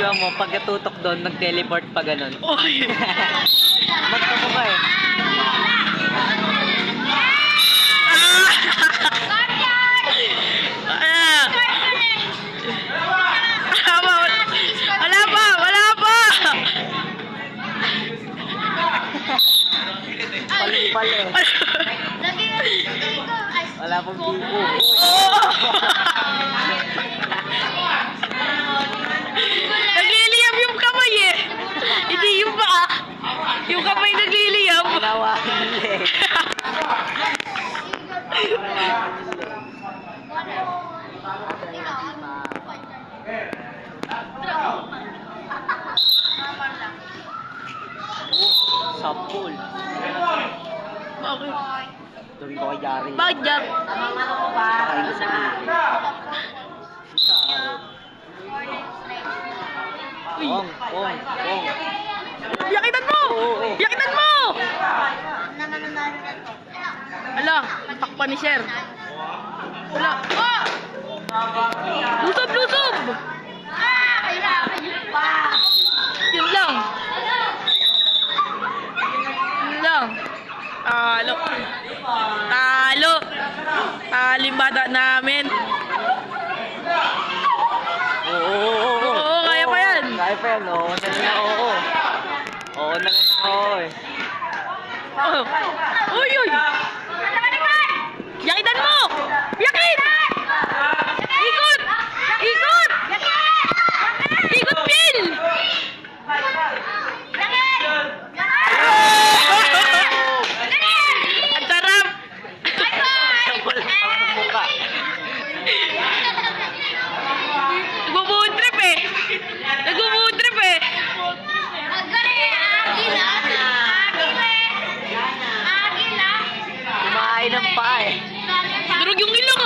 Video mo, pagkatutok doon, nag-teleport pa ganun. Oy! Magtako ka eh. Pal eh. Wala pong bigo. Nagliliyab yung kamay eh. Hindi yung paa. Yung kamay nagliliyab. Nawakin eh. Sapul. Bakit? Doon ko kay Jari. Bakit dyan? Pakain ko sa Ong. Yakitan mo! Oo. Yakitan mo! Ala, takpan ni Sir. Ala. Lusob! Yun lang. Talo. Talo yung bata namin. Oo, kaya pa yan. Kaya pa yan, oo. Sabi na oo. Oo na lang oo eh. Uy! Yakitan mo! Yakit! Ikot! Ikot, Pin! Ang sarap! Nagbubuod trip eh! Kumain ng paa eh. Durog yung ilong